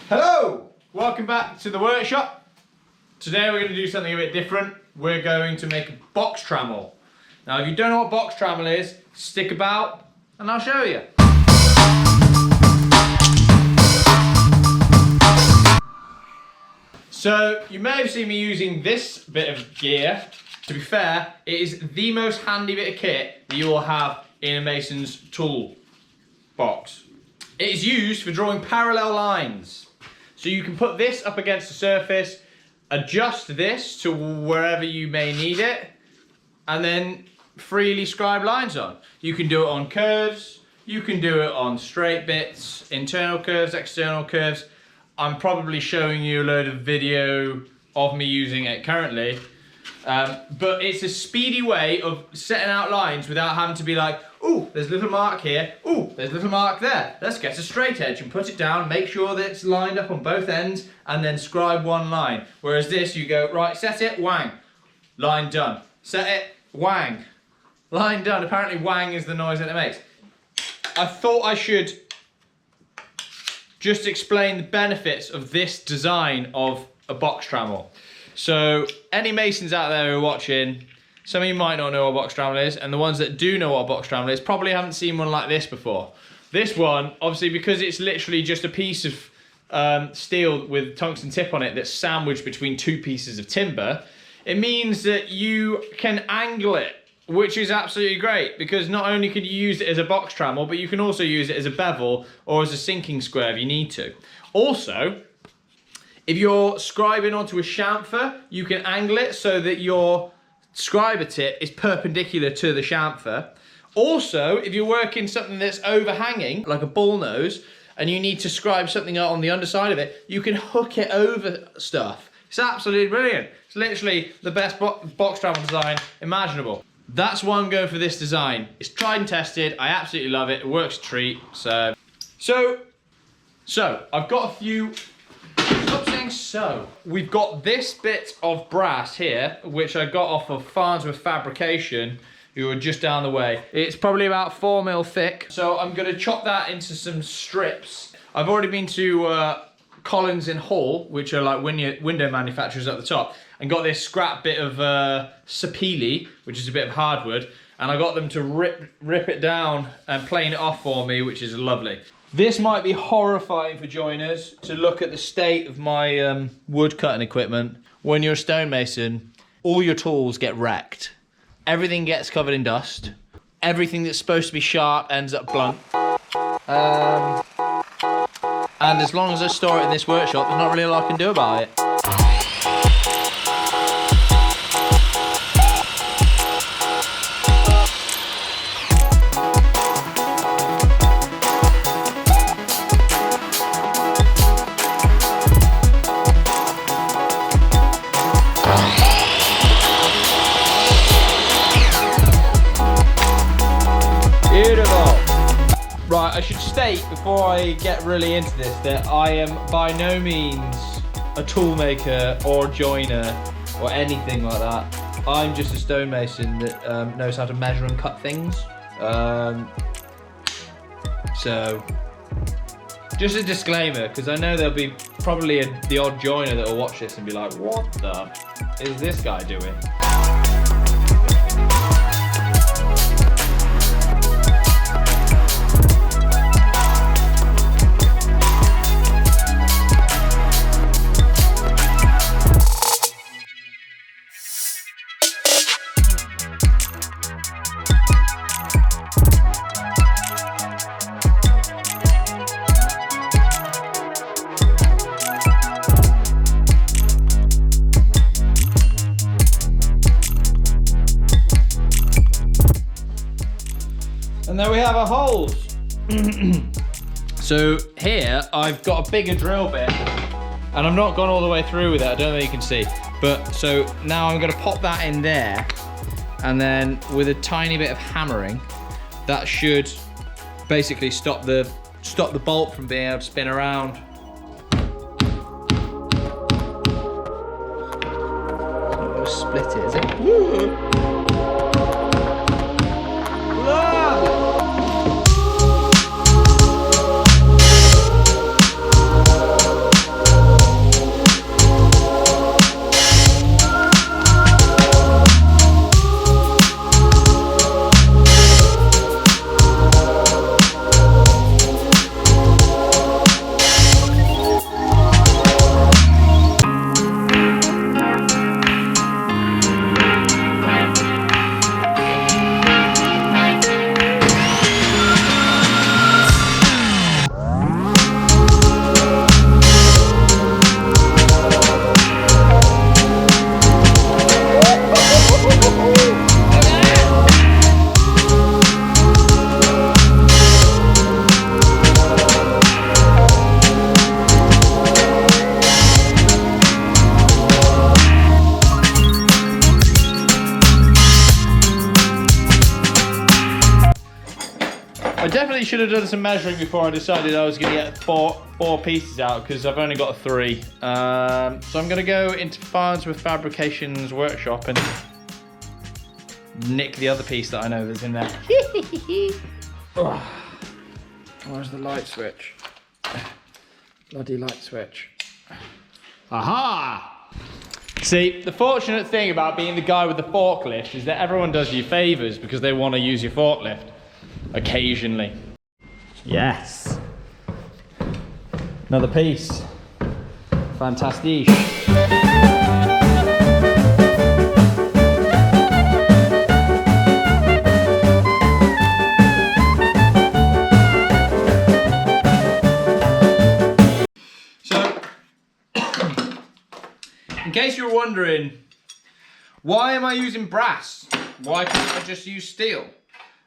Hello! Welcome back to the workshop. Today we're going to do something a bit different. We're going to make a box trammel. Now if you don't know what box trammel is, stick about and I'll show you. So you may have seen me using this bit of gear. To be fair, it is the most handy bit of kit that you will have in a mason's tool box. It is used for drawing parallel lines. So you can put this up against the surface, adjust this to wherever you may need it, and then freely scribe lines on. You can do it on curves, you can do it on straight bits, internal curves, external curves. I'm probably showing you a load of video of me using it currently. But it's a speedy way of setting out lines without having to be like, ooh, there's a little mark here, ooh, there's a little mark there. Let's get a straight edge and put it down, make sure that it's lined up on both ends, and then scribe one line. Whereas this, you go, right, set it, wang, line done. Set it, wang, line done. Apparently wang is the noise that it makes. I thought I should just explain the benefits of this design of a box trammel. So any masons out there who are watching, some of you might not know what a box trammel is, and the ones that do know what a box trammel is probably haven't seen one like this before. This one, obviously, because it's literally just a piece of steel with tungsten tip on it that's sandwiched between two pieces of timber, it means that you can angle it, which is absolutely great, because not only can you use it as a box trammel, but you can also use it as a bevel or as a sinking square if you need to. Also, if you're scribing onto a chamfer, you can angle it so that your scriber tip is perpendicular to the chamfer. Also, if you're working something that's overhanging, like a bull nose, and you need to scribe something out on the underside of it, you can hook it over stuff. It's absolutely brilliant. It's literally the best box trammel design imaginable. That's why I'm going for this design. It's tried and tested. I absolutely love it. It works a treat. So I've got a few. Stop saying so. We've got this bit of brass here, which I got off of Farnsworth Fabrication, who are just down the way. It's probably about 4mm thick. So I'm gonna chop that into some strips. I've already been to Collins in Hull, which are like window manufacturers at the top, and got this scrap bit of sapele, which is a bit of hardwood, and I got them to rip it down and plane it off for me, which is lovely. This might be horrifying for joiners to look at the state of my wood cutting equipment. When you're a stonemason, all your tools get wrecked. Everything gets covered in dust. Everything that's supposed to be sharp ends up blunt. And as long as I store it in this workshop, there's not really a lot I can do about it. Right, I should state before I get really into this that I am by no means a tool maker or joiner or anything like that. I'm just a stonemason that knows how to measure and cut things. So, just a disclaimer, because I know there'll be probably the odd joiner that will watch this and be like, what the is this guy doing? And there we have our holes. So here I've got a bigger drill bit, and I've not gone all the way through with it. I don't know if you can see, but so now I'm going to pop that in there, and then with a tiny bit of hammering, that should basically stop the bolt from being able to spin around. I'm going to split it, is it? Woo! probably should have done some measuring before I decided I was going to get four pieces out, because I've only got 3. So I'm going to go into Farnsworth Fabrications workshop and nick the other piece that I know that's in there. Oh, where's the light switch? Bloody light switch. Aha! See, the fortunate thing about being the guy with the forklift is that everyone does you favours because they want to use your forklift occasionally. Yes. Another piece. Fantastic. In case you're wondering, why am I using brass? Why can't I just use steel?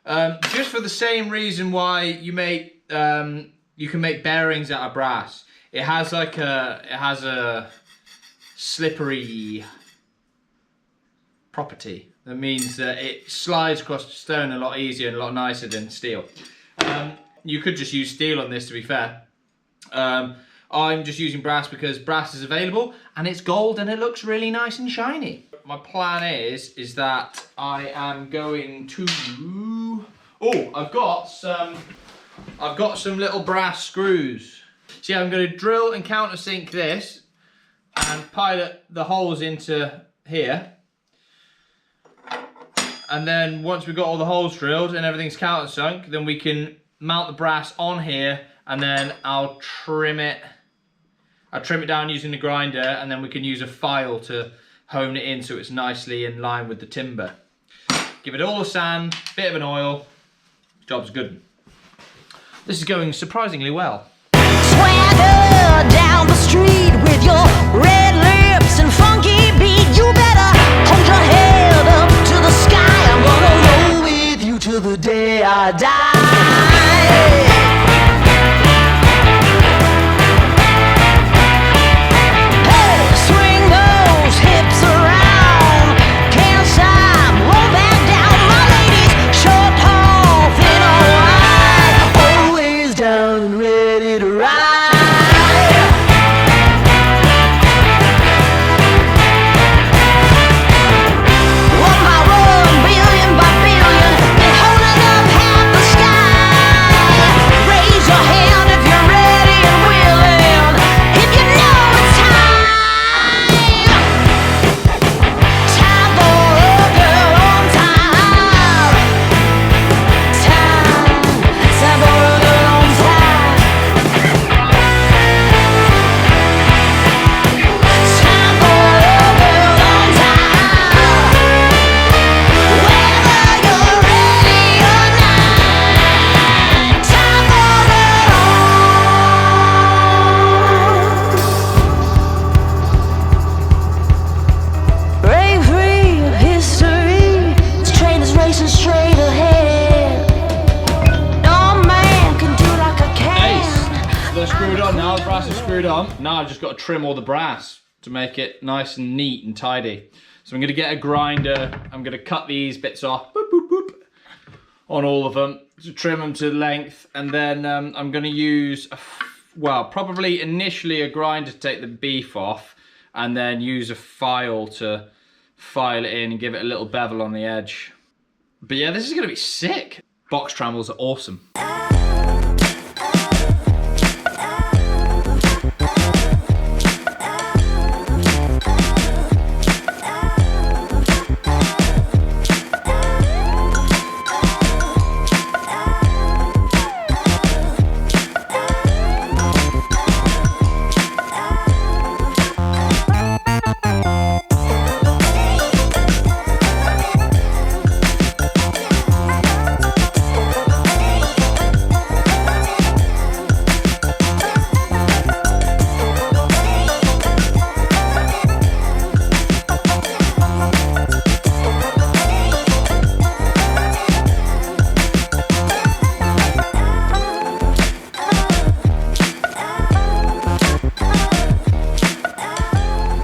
Just for the same reason why you can make bearings out of brass. It has a slippery property. That means that it slides across the stone a lot easier and a lot nicer than steel. You could just use steel on this, to be fair. I'm just using brass because brass is available and it's gold and it looks really nice and shiny. My plan is that I am going to... Oh, I've got some little brass screws. See, I'm going to drill and countersink this and pilot the holes into here. And then once we've got all the holes drilled and everything's countersunk, then we can mount the brass on here, and then I'll trim it down using the grinder, and then we can use a file to hone it in so it's nicely in line with the timber. Give it all a sand, bit of an oil, job's good. This is going surprisingly well. Swagger down the street with your red lips and funky beat. You better hold your head up to the sky. I'm gonna roll with you till the day I die. Now I've just got to trim all the brass to make it nice and neat and tidy. So I'm going to get a grinder. I'm going to cut these bits off, boop, boop, boop, on all of them to trim them to length, and then I'm going to use probably initially a grinder to take the beef off, and then use a file to file it in and give it a little bevel on the edge. But yeah, this is going to be sick. Box trammels are awesome.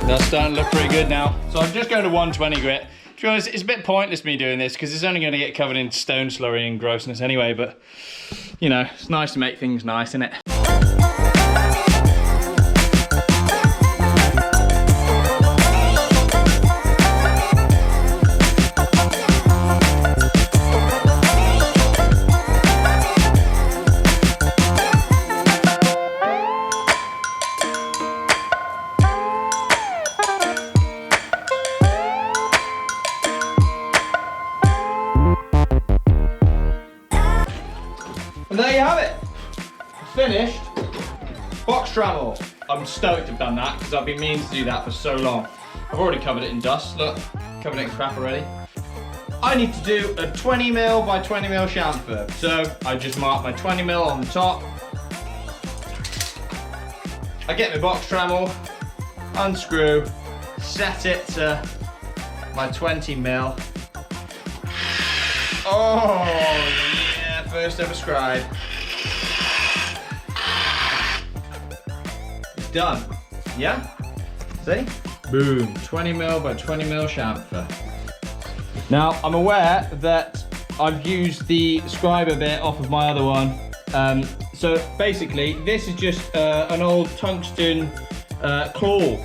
That's starting to look pretty good now. So I'm just going to 120 grit. To be honest, it's a bit pointless me doing this because it's only going to get covered in stone slurry and grossness anyway, but you know, it's nice to make things nice, isn't it? And there you have it. Finished box trammel. I'm stoked I've done that because I've been meaning to do that for so long. I've already covered it in dust. Look, covered it in crap already. I need to do a 20mm by 20mm chamfer. So I just mark my 20mm on the top. I get my box trammel, unscrew, set it to my 20mm. Oh yeah, first ever scribe. It's done. Yeah? See? Boom, 20mm by 20mm chamfer. Now, I'm aware that I've used the scriber bit off of my other one. So basically, this is just an old tungsten claw.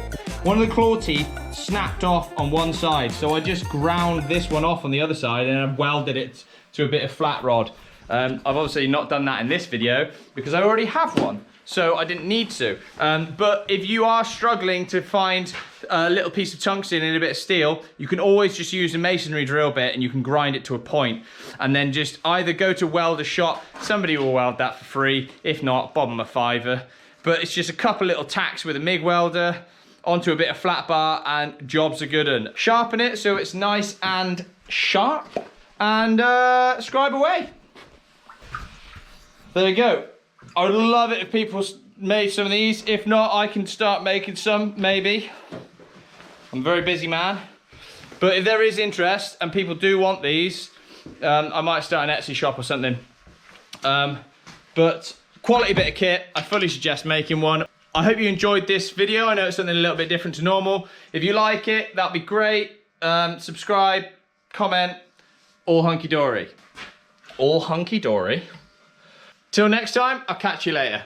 One of the claw teeth snapped off on one side, so I just ground this one off on the other side and I've welded it to a bit of flat rod. I've obviously not done that in this video because I already have one, so I didn't need to. But if you are struggling to find a little piece of tungsten and a bit of steel, you can always just use a masonry drill bit and you can grind it to a point and then just either go to welder shop, somebody will weld that for free, if not, bob them a $5. But it's just a couple little tacks with a MIG welder onto a bit of flat bar and jobs are good. And sharpen it so it's nice and sharp and scribe away. There you go. I would love it if people made some of these. If not, I can start making some, maybe. I'm a very busy man. But if there is interest and people do want these, I might start an Etsy shop or something. But quality bit of kit, I fully suggest making one. I hope you enjoyed this video. I know it's something a little bit different to normal. If you like it, that'd be great. Subscribe, comment, all hunky-dory. All hunky-dory. Till next time, I'll catch you later.